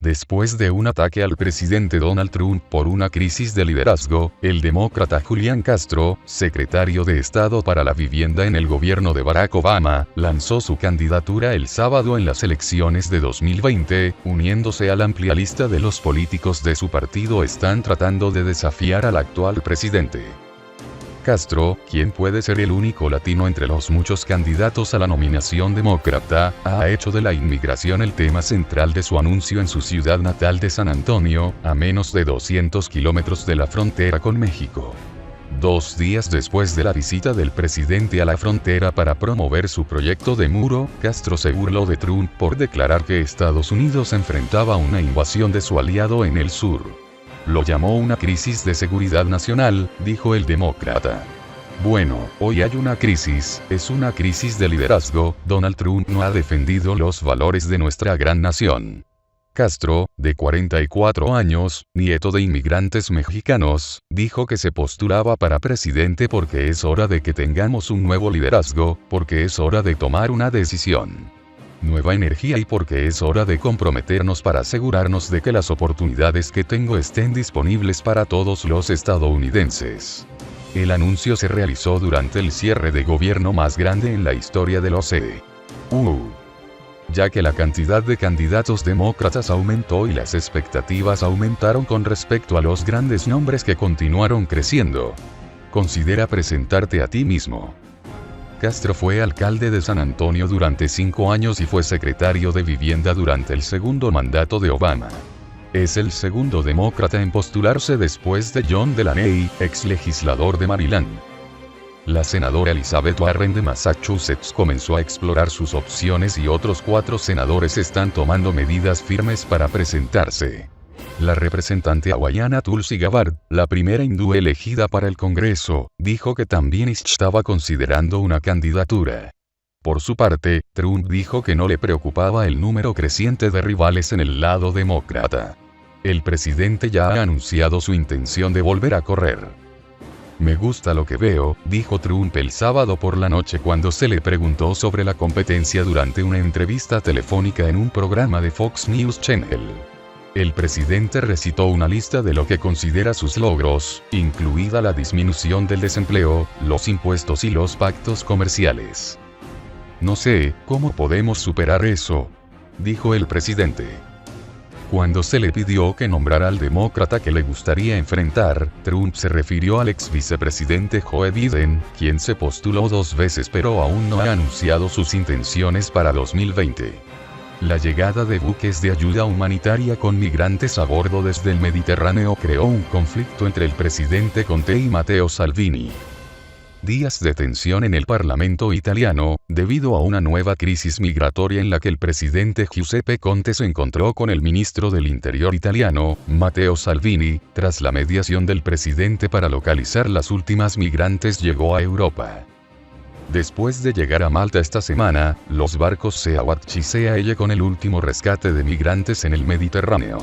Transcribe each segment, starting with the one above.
Después de un ataque al presidente Donald Trump por una crisis de liderazgo, el demócrata Julián Castro, secretario de Estado para la Vivienda en el gobierno de Barack Obama, lanzó su candidatura el sábado en las elecciones de 2020, uniéndose a la amplia lista de los políticos de su partido están tratando de desafiar al actual presidente. Castro, quien puede ser el único latino entre los muchos candidatos a la nominación demócrata, ha hecho de la inmigración el tema central de su anuncio en su ciudad natal de San Antonio, a menos de 200 kilómetros de la frontera con México. 2 días después de la visita del presidente a la frontera para promover su proyecto de muro, Castro se burló de Trump por declarar que Estados Unidos enfrentaba una invasión de su aliado en el sur. Lo llamó una crisis de seguridad nacional, dijo el demócrata. Bueno, hoy hay una crisis, es una crisis de liderazgo, Donald Trump no ha defendido los valores de nuestra gran nación. Castro, de 44 años, nieto de inmigrantes mexicanos, dijo que se postulaba para presidente porque es hora de que tengamos un nuevo liderazgo, porque es hora de tomar una decisión. Nueva energía y porque es hora de comprometernos para asegurarnos de que las oportunidades que tengo estén disponibles para todos los estadounidenses. El anuncio se realizó durante el cierre de gobierno más grande en la historia de los EU. Ya que la cantidad de candidatos demócratas aumentó y las expectativas aumentaron con respecto a los grandes nombres que continuaron creciendo. Considera presentarte a ti mismo. Castro fue alcalde de San Antonio durante 5 años y fue secretario de Vivienda durante el segundo mandato de Obama. Es el segundo demócrata en postularse después de John Delaney, ex legislador de Maryland. La senadora Elizabeth Warren de Massachusetts comenzó a explorar sus opciones y otros 4 senadores están tomando medidas firmes para presentarse. La representante hawaiana Tulsi Gabbard, la primera hindú elegida para el Congreso, dijo que también estaba considerando una candidatura. Por su parte, Trump dijo que no le preocupaba el número creciente de rivales en el lado demócrata. El presidente ya ha anunciado su intención de volver a correr. Me gusta lo que veo, dijo Trump el sábado por la noche cuando se le preguntó sobre la competencia durante una entrevista telefónica en un programa de Fox News Channel. El presidente recitó una lista de lo que considera sus logros, incluida la disminución del desempleo, los impuestos y los pactos comerciales. No sé, ¿cómo podemos superar eso?, dijo el presidente. Cuando se le pidió que nombrara al demócrata que le gustaría enfrentar, Trump se refirió al ex vicepresidente Joe Biden, quien se postuló 2 veces pero aún no ha anunciado sus intenciones para 2020. La llegada de buques de ayuda humanitaria con migrantes a bordo desde el Mediterráneo creó un conflicto entre el presidente Conte y Matteo Salvini. Días de tensión en el Parlamento italiano, debido a una nueva crisis migratoria en la que el presidente Giuseppe Conte se encontró con el ministro del Interior italiano, Matteo Salvini, tras la mediación del presidente para localizar las últimas migrantes llegó a Europa. Después de llegar a Malta esta semana, los barcos Sea-Watch con el último rescate de migrantes en el Mediterráneo.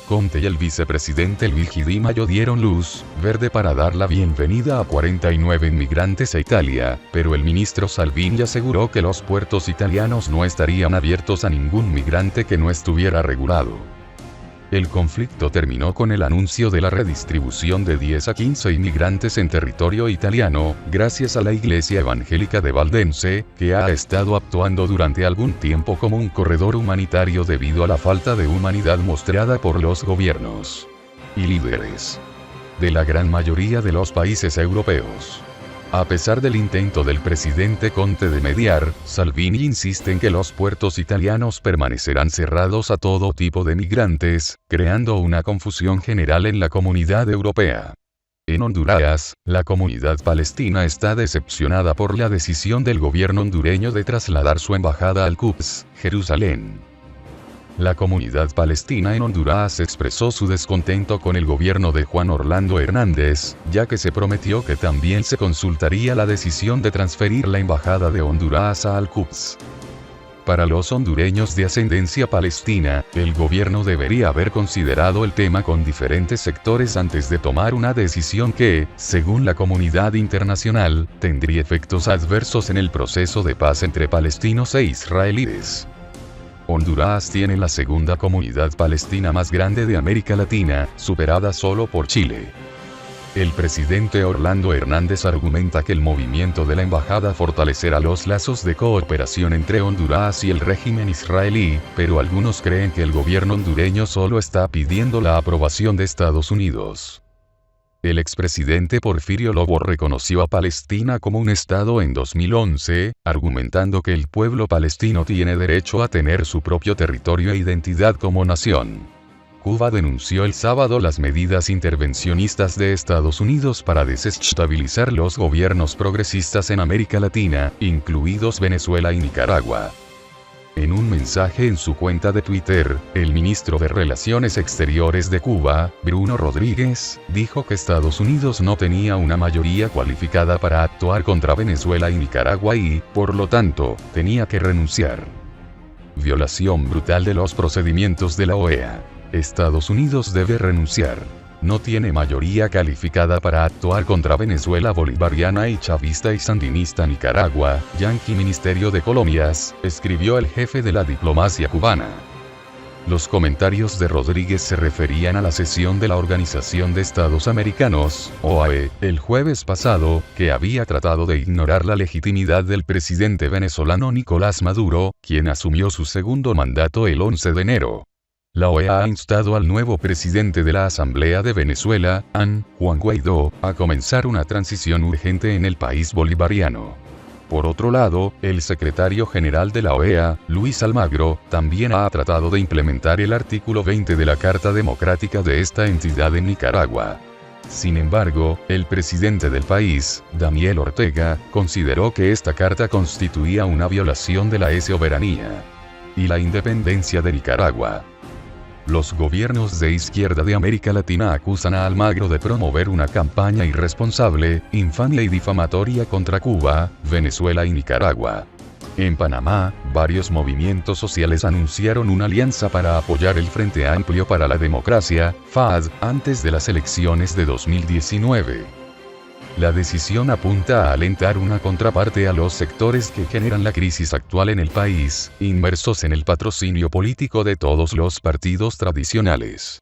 Conte y el vicepresidente Luigi Di Maio dieron luz verde para dar la bienvenida a 49 inmigrantes a Italia, pero el ministro Salvini aseguró que los puertos italianos no estarían abiertos a ningún migrante que no estuviera regulado. El conflicto terminó con el anuncio de la redistribución de 10 a 15 inmigrantes en territorio italiano, gracias a la Iglesia Evangélica de Valdense, que ha estado actuando durante algún tiempo como un corredor humanitario debido a la falta de humanidad mostrada por los gobiernos y líderes de la gran mayoría de los países europeos. A pesar del intento del presidente Conte de mediar, Salvini insiste en que los puertos italianos permanecerán cerrados a todo tipo de migrantes, creando una confusión general en la comunidad europea. En Honduras, la comunidad palestina está decepcionada por la decisión del gobierno hondureño de trasladar su embajada al Quds, Jerusalén. La comunidad palestina en Honduras expresó su descontento con el gobierno de Juan Orlando Hernández, ya que se prometió que también se consultaría la decisión de transferir la embajada de Honduras a Al-Quds. Para los hondureños de ascendencia palestina, el gobierno debería haber considerado el tema con diferentes sectores antes de tomar una decisión que, según la comunidad internacional, tendría efectos adversos en el proceso de paz entre palestinos e israelíes. Honduras tiene la segunda comunidad palestina más grande de América Latina, superada solo por Chile. El presidente Orlando Hernández argumenta que el movimiento de la embajada fortalecerá los lazos de cooperación entre Honduras y el régimen israelí, pero algunos creen que el gobierno hondureño solo está pidiendo la aprobación de Estados Unidos. El expresidente Porfirio Lobo reconoció a Palestina como un estado en 2011, argumentando que el pueblo palestino tiene derecho a tener su propio territorio e identidad como nación. Cuba denunció el sábado las medidas intervencionistas de Estados Unidos para desestabilizar los gobiernos progresistas en América Latina, incluidos Venezuela y Nicaragua. En un mensaje en su cuenta de Twitter, el ministro de Relaciones Exteriores de Cuba, Bruno Rodríguez, dijo que Estados Unidos no tenía una mayoría cualificada para actuar contra Venezuela y Nicaragua y, por lo tanto, tenía que renunciar. Violación brutal de los procedimientos de la OEA. Estados Unidos debe renunciar. No tiene mayoría calificada para actuar contra Venezuela bolivariana y chavista y sandinista Nicaragua, Yanqui Ministerio de Colonias, escribió el jefe de la diplomacia cubana. Los comentarios de Rodríguez se referían a la sesión de la Organización de Estados Americanos, OAE, el jueves pasado, que había tratado de ignorar la legitimidad del presidente venezolano Nicolás Maduro, quien asumió su segundo mandato el 11 de enero. La OEA ha instado al nuevo presidente de la Asamblea de Venezuela, Juan Guaidó, a comenzar una transición urgente en el país bolivariano. Por otro lado, el secretario general de la OEA, Luis Almagro, también ha tratado de implementar el artículo 20 de la Carta Democrática de esta entidad en Nicaragua. Sin embargo, el presidente del país, Daniel Ortega, consideró que esta carta constituía una violación de la soberanía y la independencia de Nicaragua. Los gobiernos de izquierda de América Latina acusan a Almagro de promover una campaña irresponsable, infame y difamatoria contra Cuba, Venezuela y Nicaragua. En Panamá, varios movimientos sociales anunciaron una alianza para apoyar el Frente Amplio para la Democracia, FAD, antes de las elecciones de 2019. La decisión apunta a alentar una contraparte a los sectores que generan la crisis actual en el país, inmersos en el patrocinio político de todos los partidos tradicionales.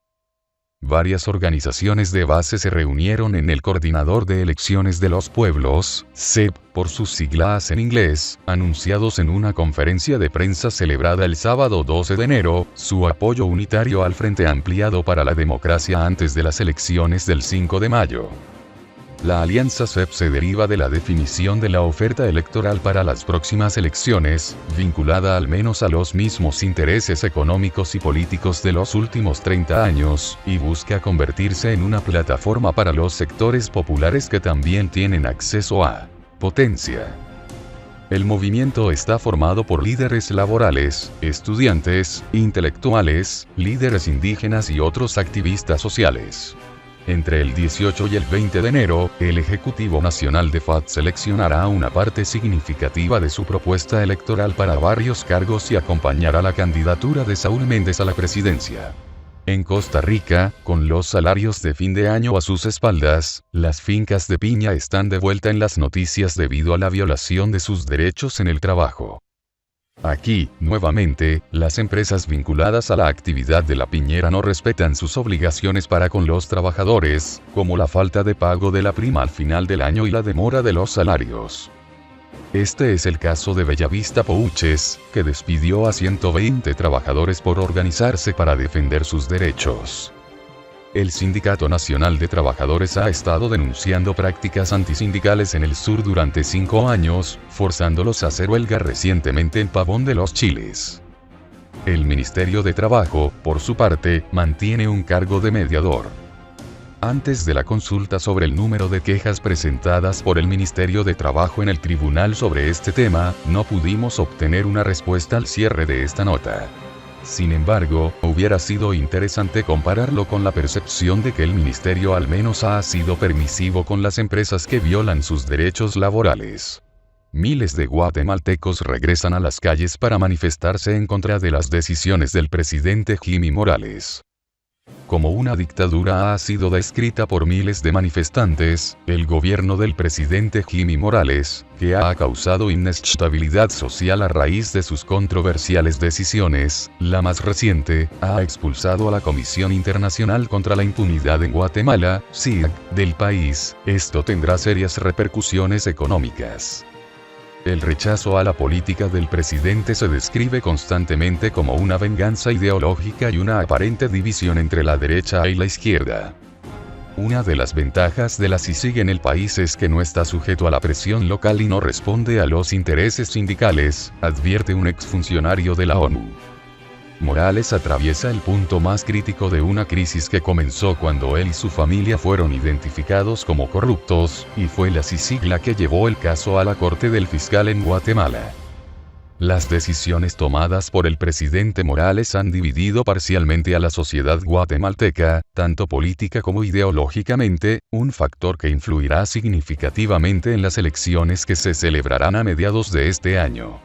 Varias organizaciones de base se reunieron en el Coordinador de Elecciones de los Pueblos, CEP, por sus siglas en inglés, anunciados en una conferencia de prensa celebrada el sábado 12 de enero, su apoyo unitario al Frente Ampliado para la Democracia antes de las elecciones del 5 de mayo. La alianza CEP se deriva de la definición de la oferta electoral para las próximas elecciones, vinculada al menos a los mismos intereses económicos y políticos de los últimos 30 años, y busca convertirse en una plataforma para los sectores populares que también tienen acceso a potencia. El movimiento está formado por líderes laborales, estudiantes, intelectuales, líderes indígenas y otros activistas sociales. Entre el 18 y el 20 de enero, el Ejecutivo Nacional de FAD seleccionará una parte significativa de su propuesta electoral para varios cargos y acompañará la candidatura de Saúl Méndez a la presidencia. En Costa Rica, con los salarios de fin de año a sus espaldas, las fincas de piña están de vuelta en las noticias debido a la violación de sus derechos en el trabajo. Aquí, nuevamente, las empresas vinculadas a la actividad de la piñera no respetan sus obligaciones para con los trabajadores, como la falta de pago de la prima al final del año y la demora de los salarios. Este es el caso de Bellavista Pouches, que despidió a 120 trabajadores por organizarse para defender sus derechos. El Sindicato Nacional de Trabajadores ha estado denunciando prácticas antisindicales en el sur durante 5 años, forzándolos a hacer huelga recientemente en Pavón de los Chiles. El Ministerio de Trabajo, por su parte, mantiene un cargo de mediador. Antes de la consulta sobre el número de quejas presentadas por el Ministerio de Trabajo en el tribunal sobre este tema, no pudimos obtener una respuesta al cierre de esta nota. Sin embargo, hubiera sido interesante compararlo con la percepción de que el ministerio al menos ha sido permisivo con las empresas que violan sus derechos laborales. Miles de guatemaltecos regresan a las calles para manifestarse en contra de las decisiones del presidente Jimmy Morales. como una dictadura ha sido descrita por miles de manifestantes, el gobierno del presidente Jimmy Morales, que ha causado inestabilidad social a raíz de sus controversiales decisiones. La más reciente, ha expulsado a la Comisión Internacional contra la Impunidad en Guatemala, CIG, del país. Esto tendrá serias repercusiones económicas. El rechazo a la política del presidente se describe constantemente como una venganza ideológica y una aparente división entre la derecha y la izquierda. Una de las ventajas de la CICIG en el país es que no está sujeto a la presión local y no responde a los intereses sindicales, advierte un exfuncionario de la ONU. Morales atraviesa el punto más crítico de una crisis que comenzó cuando él y su familia fueron identificados como corruptos, y fue la CICIG la que llevó el caso a la Corte del Fiscal en Guatemala. Las decisiones tomadas por el presidente Morales han dividido parcialmente a la sociedad guatemalteca, tanto política como ideológicamente, un factor que influirá significativamente en las elecciones que se celebrarán a mediados de este año.